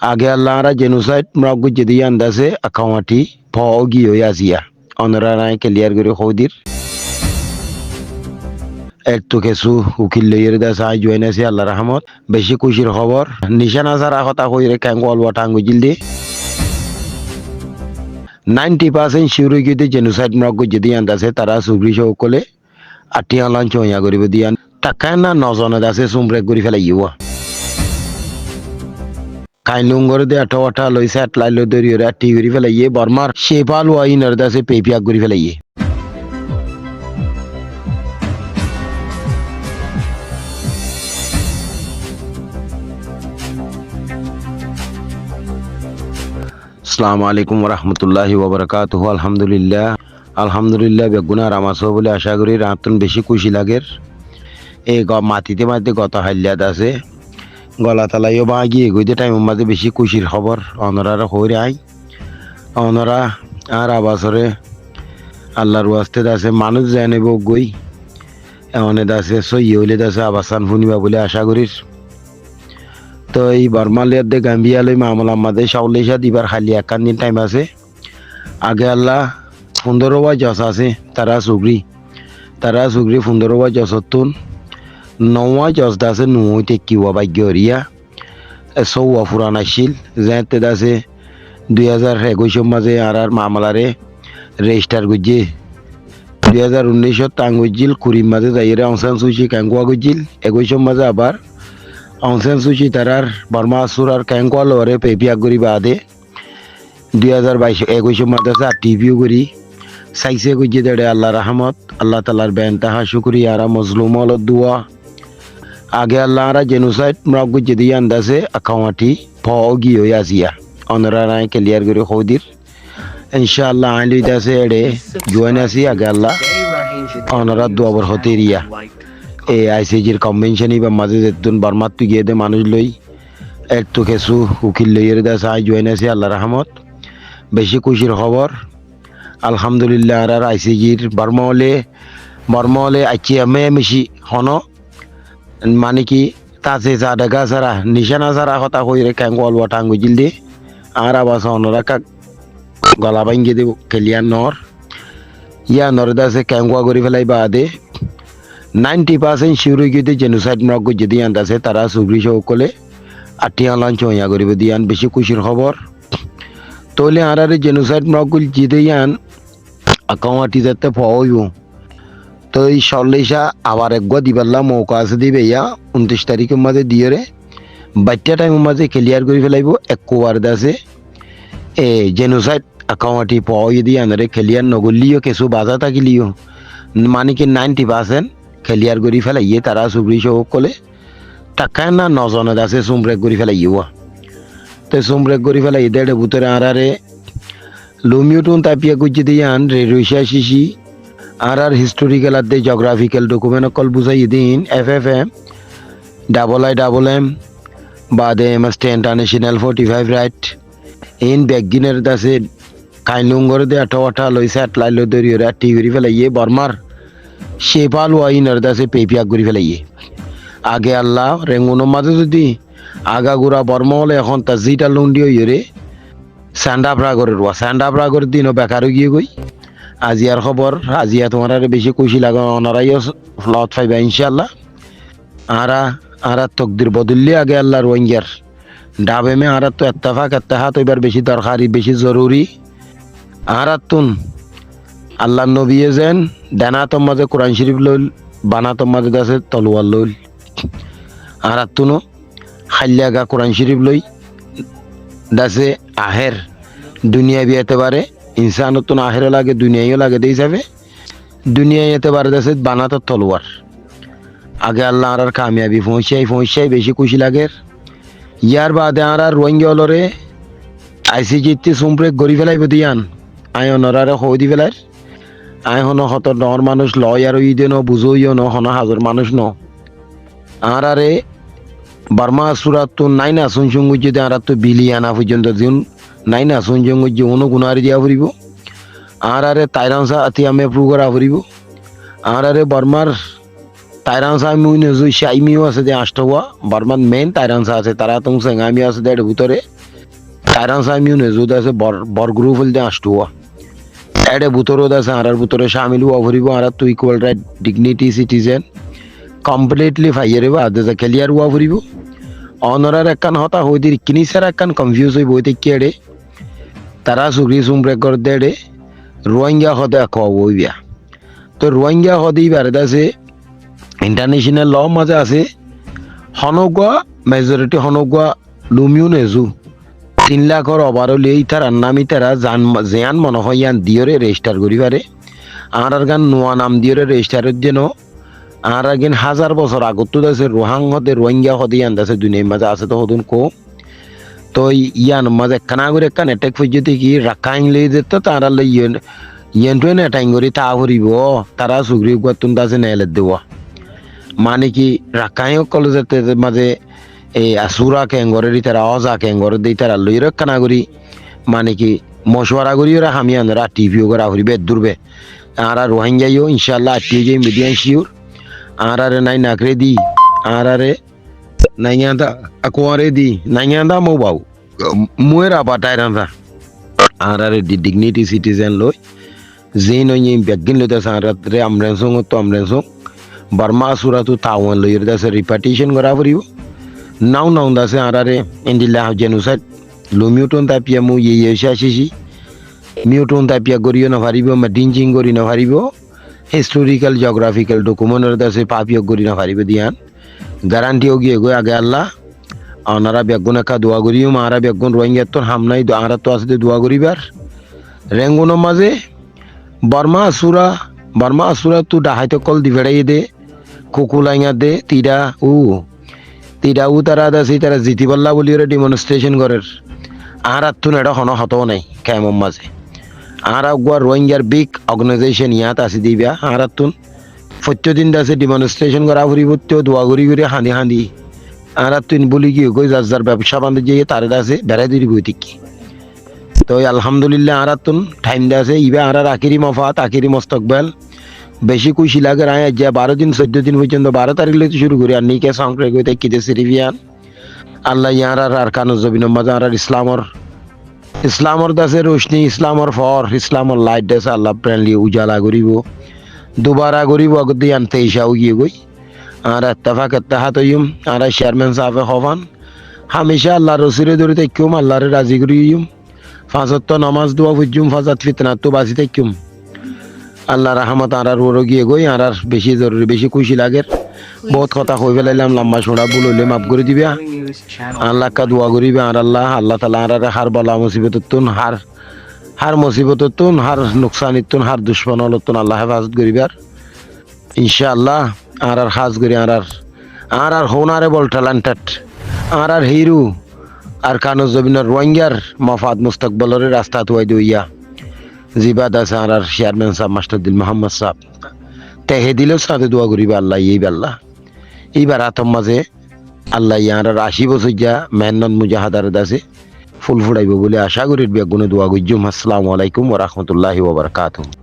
Age Alara genocide mragu jadi andase akawati pogi oyazia. Honorara keliar guru hodir. একটু কিছু উকিল লইয়ের দা সাহায্য জয়েনেছি আল্লাহ রহমত বেশি খুশির খবর নিশানা সারা কথা কইরে ক্যাঙ্গল ওয়াটাঙ্গু জিলদি 90% শিউরি গিদি জেনোসাইড মরগু যদি আন্দাছে তারা সুগ্রি সকলে আটিয়া লাঞ্চ হইয়া করিব দিয়ান টাকা না নজনে দাসে সুমরে করি ফেলাইয়া কাইলুঙ্গর দে আটা লইছে আটলাইলো দরিয়রে আটি করি ফেলাইয়ে বর্মার শেপাল ওয়াইনার দাসে পেপিয়া করি ফেলাইয়ে আসসালামু আলাইকুম রহমতুল্লাহি ওয়াবারাকাতুহু আলহামদুলিল্লাহ বেগুনা রামাসো বলে আশা করি রাতন বেশি খুশি লাগের এই মাটিতে গত হাইলিয়াত আছে গলা তালাইও বাগি এগোইতে টাইম মাঝে বেশি খুশির খবর অনরারা হইরে আই অনরা আর আবাসরে আল্লাহর ওয়াস্তে আছে মানুষ জানেব গই এমনে দাসে সই হইলে দাসে আবাসান ফুনিবা বলে আশা করিস তো এই বর্মালিয়ার দে গাম্বিয়ালই মামলা আমাদের সাউলেশা দিবার খালি একান দিন টাইম আছে আগে আল্লাহ 15 জস আছে তারা সুগ্রি 15 জসতুন 9 জস দাসে নুইতে কিওয়া ভাগ্য রিয়া সৌয়া ফুরান আসিল যেতে দাসে 2021 মাঝে আর মামলারে রেজিস্টার গুজি 2019 টাঙ্গুজিল কুড়ি মাঝে যাইরে অংসান সুচি কাঙ্গুয়া গুজিল 21 মাঝে আবার অংসান সুচি তারার বর্মা সুরার ক্যাঙ্কোয়াল ওরে পেপিয়া করি বাদে 2021 মাদ্রাসা টিভিও করি সাইসে গুজি দেড়ে আল্লাহ রহমত আল্লাহ তালার বেন তাহা শুকুরি আরা মজলুম হল দুয়া আগে আল্লাহ আরা জেনোসাইড মরাগ গুজি দিয়ে আন্দাসে আকামাটি ফগি হয়ে আসিয়া অনরা ক্লিয়ার করে হদির ইনশাআল্লাহ আইলি দাসে এড়ে জয়েন আসি আগে আল্লাহ অনরা দুয়াবর হতে রিয়া এই আইসিজির কনভেনশনই বা মাঝে যেতুন বর্মাত তুই গিয়ে দে মানুষ লই একটু কিছু উকিল লইয়ের দা সাহায্য জয়েন আছে আল্লাহ রহমত বেশি খুশির খবর আলহামদুলিল্লাহ আর আইসিজির বর্মা হলে আইচি আমি মিশি হন মানে কি তাছে চা ডাকা সারা নিশানা সারা কথা কইরে ক্যাঙ্গল ওয়াটাঙ্গু জিল দে আর আবাস অনরা কাক গলা ভাঙ্গি দেব খেলিয়ার নর ইয়া নরদাসে ক্যাঙ্গুয়া করি ফেলাই বাদে 90% শিউরি গিয়ে জেনোসাইড মরগু যদি আন্দাছে তারা সুগ্রি সকলে আটিয়া লাঞ্চ হইয়া করিব দিয়ান বেশি খুশির খবর তৈলে আরারে জেনোসাইড মরগুল জিদে ইয়ান আকামাটি যাতে ফইব তো এই সল্লেশা আবার একগা দিবাল্লা মৌকা আছে দিবে ইয়া 29 তারিখের মাঝে দিয়রে বাচ্চা টাইমের মাঝে ক্লিয়ার করে ফেলাইব একবার দাসে এ জেনোসাইড আকামাটি ফই দিয়ে আনরে ক্লিয়ার নগলিও কিছু বাধা থাকিলিও মানে কি 90% ক্লিয়ার করি ফেলাইয়ে তারা সুগ্রি সকলে টাকা না নজনে দাসে সুমব্রেক করি ফেলাইয়া তো সুমব্রেক করি ফেলাই দেড়ে ভিতরে আরারে লুমিউটুন তাপিয়া গুজি দিয়ে আন রেডিওশিয়া শিশি আর হিস্টোরিক্যাল আর দে জিওগ্রাফিক্যাল ডকুমেন্ট কল বুঝাই দিন FFM IIM বাদে MST ইন্টারন্যাশনাল 45 রাইট ইন বেগিনের দাসে কাইলুঙ্গর দে আটা লইছে আটলাইলো দরিয়রে আটি করি ফেলাইয়ে বর্মার শেপাল ওয়াইনার দাসে পেপিয়া করি ফেলাইয়ে আগে আল্লাহ রেঙ্গুনোর মাঝে যদি আগাগুড়া বর্মা হলে এখন তা জিটা লুন্ডি হইরে স্যান্ডাপ্রাগরের দিনও বেকারও গিয়ে গই আজিয়ার খবর আজিয়া তোমার আর বেশি খুশি লাগা অনারাইও ফ্লত পাইবা ইনশাল্লাহ আরা তকদির বদললি আগে আল্লাহ রোহিঙ্গার ডাবে মে আর তো এত্তেহাত এবার বেশি দরকারি বেশি জরুরি আর তুন আল্লাহ নবী যেন ডানাতম মাঝে কোরআন শরীফ লইল বানাতম মাঝে দাসে তলোয়ার লইল আর তুনো খাল্যাগা কোরআন শরীফ লই দাসে আহের দুনিয়া বিয়েতে পারে ইনসানতুন আহেরও লাগে দুনিয়াও লাগে দেই যাবে দুনিয়া যেতে পারে দাসে বানাত তলোয়ার আগে আল্লাহ আর কামিয়াবি পৌঁছাই বেশি খুশি লাগে ইয়ার বাদে আর রোহিঙ্গা হলরে আইসিজিতে সুমপ্রেক গড়ি ফেলাইব দিয়ান আই অনরারে হই দি ফেলার আই হন হত ডর মানুষ লয় আর ইদে ন বুঝইও ন হন হাজার মানুষ ন আরে বর্মা সুরাত তো নাই না শুনসুঙ্গু যদি আর তো বিলিয়ানা পর্যন্ত দিন নাই না শুনসুঙ্গু যে অনুগুণারি দিয়া ফুরিব আরে তাইরাংসা আতি আমি প্রু করা ফুরিব আরে বর্মার তাইরাংসা আমি নজুই সাইমিও আছে যে 8টা বর্মার মেন তাইরাংসা আছে তারা তো সেঙ্গামি আছে দেড় ভিতরে টাইরান সামিউ নেজুদ আছে বর গ্রুপ হল দিয়ে আসটুয়া এডে বুতরত আছে আরার বুতরে শামিল হওয়া ভরিব আর তো equal right dignity citizen completely ফাইয়ারিব আদে যা ক্লিয়ার হওয়া ভরিব অনরার একখান হতা হইদির কিনিসার একখান কনফিউজ হইব হইতে কেড়ে তারা সুগ্রি সুম রেকর্ড দেড়ে রোহিঙ্গা হদে কইবিয়া তো রোহিঙ্গা হদি বারেদ আছে ইন্টারন্যাশনাল ল মাঝে আছে হনগুয়া মেজরিটি হনগুয়া লুমিউ নেজু 3 লাখর ওভারঅল এই তার নামি তারা জিয়ান মনে হয় ইয়ান দিয়রে রেজিস্টার করি পারে আর গান নোয়া নাম দিয়রে রেজিস্টারের জন্য আর আগেন 1000 বছর আগত আছে রোহাং হদে রোহিঙ্গা হদে ইয়ান আছে দুনিয়ার মাঝে আছে তো হদুন কো তো ইয়ান মাঝে কানা করে কান অ্যাটাক ফজতে কি রাখাইন লই দিত তারা লই ইয়ান তো না টাইম করি তা হরিব তারা সুগ্রি গতুন দাসে নেলে দেওয়া মানে কি রাখাইন কলেজেতে মাঝে এই আসুরা কেঙ্গরের তারা অজা কেঙ্গর দেই তারা লই রাখানা করি মানে কি মশওয়ারা করি ওরা হামি আনরা টিভিও করা হরিবে দূরবে আর রোহিঙ্গাইও ইনশাআল্লাহ টিজে মিডিয়ান শিওর আর নাই নাকরে দি আর নাইয়াদা আকোয়ারে দি নাইয়াদা মো বাউ মুয়েরা বাটাইরান্দা আর ডিগনিটি সিটিজেন লই যেই নই ব্যাগিন লইতে সারাত্রে আমরেনসং তো আমরেনসং বার্মা সুরাতু তাওয়ান লইর দাসে রিপার্টিশন করা পড়িব নাও নাও দাসে আর ইন্ডিলা জেনোসাইড লুমিউটন তাপিয়া মু ইয়ে শাশিসি মিউটন তাপিয়া গরিও না পারিব মা ডিঞ্জিং গরি না পারিব হিস্টোরিক্যাল জিওগ্রাফিক্যাল ডকুমেন্টের দাসে পাপিয় গরি না পারিব দিয়ান গ্যারান্টি গিয়ে গো আগে আল্লাহ আনারা বেগুন একা দোয়া করিও মারা বেগুন রোহিঙ্গা তোর হামনাই আরা তো আসতে দোয়া করিবার রেঙ্গুনের মাঝে বর্মা আসুরা তু ডাহাইতে কল দি ভেড়াই দে কুকুলাইঙা দে তিরা উ তারা দাসি তারা জিতি পাল্লা বলি ওরা ডিমনস্ট্রেশন করের আর তুন এটা হন হতও নাই কেমন মাঝে আর গুয়া রোহিঙ্গার বিগ অর্গানাইজেশন ইয়াত আসি দিবা আর তুন প্রত্যেকদিন দাসে ডিমনস্ট্রেশন করা ফুরিব দোয়া করি করে হাঁদি আর তুই বলি কি কই যার ব্যবসা বান্ধব যে তারে দাসে বেড়াই দিবি বইতে কি তো আলহামদুলিল্লাহ আর তুন টাইম দাসে ইবা আর আখিরি মফাত আখিরি মস্তকবেল বেশি খুশি লাগে রায় যা 12 দিন 14 দিন পর্যন্ত 12 তারিখ লইতে শুরু করি আর নিকে সংক্রে কইতে কিতে সিরিভিয়ান আল্লাহ ইয়ার আর কানো জবিন মাঝে আর ইসলামর দাসে রোশনি ইসলামর ফর ইসলামর লাইট দাসে আল্লাহ প্রেনলি উজালা করিব দুবারা করিব আগদি আনতে ইশাও গিয়ে গই আর ইত্তেফাক ইত্তেহাদ হইম আর চেয়ারম্যান সাহেব হবান হামেশা আল্লাহ রসুলের ধরে থাকুম আল্লাহরে রাজি করিম ফাজত নামাজ দোয়া ফুজুম ফাজাত ফিতনা তো বাঁচি থাকুম আল্লাহ রাহমত আর গিয়ে গই আর বেশি জরুরি বেশি খুশি লাগে বহুত কথা কই ফেলাইলাম লম্বা সোড়া ভুল হইলে মাফ করে দিবা আল্লাহ কা দোয়া করিবে আর আল্লাহ তাআলা আর হার বালা মুসিবতত তুন হার মুসিবতত তুন হার নুকসানিত তুন হার দুশমনত তুন আল্লাহ হেফাজত করিবার ইনশাআল্লাহ আর খাস করি আর হোনারে বল ট্যালেন্টেড আর হিরু আর কানো জবিনের রোহিঙ্গার মফাদ মুস্তাকবলের রাস্তা তুই দইয়া জিবাদ আছে আর চেয়ারম্যান সাহেব মাস্টার দিল মোহাম্মদ সাহেব তেহে দিলেও সাথে দোয়া করিবা আল্লাহ এইবার আতম মাঝে আল্লাহ ইয়ার 80 বছর যা মেহনত মুজাহাদার দাসে ফুল ফুড়াইব বলে আশা করি বেগুনে দোয়া গুজুম আসসালামু আলাইকুম ওয়া রাহমাতুল্লাহি ওয়া বারাকাতুহু।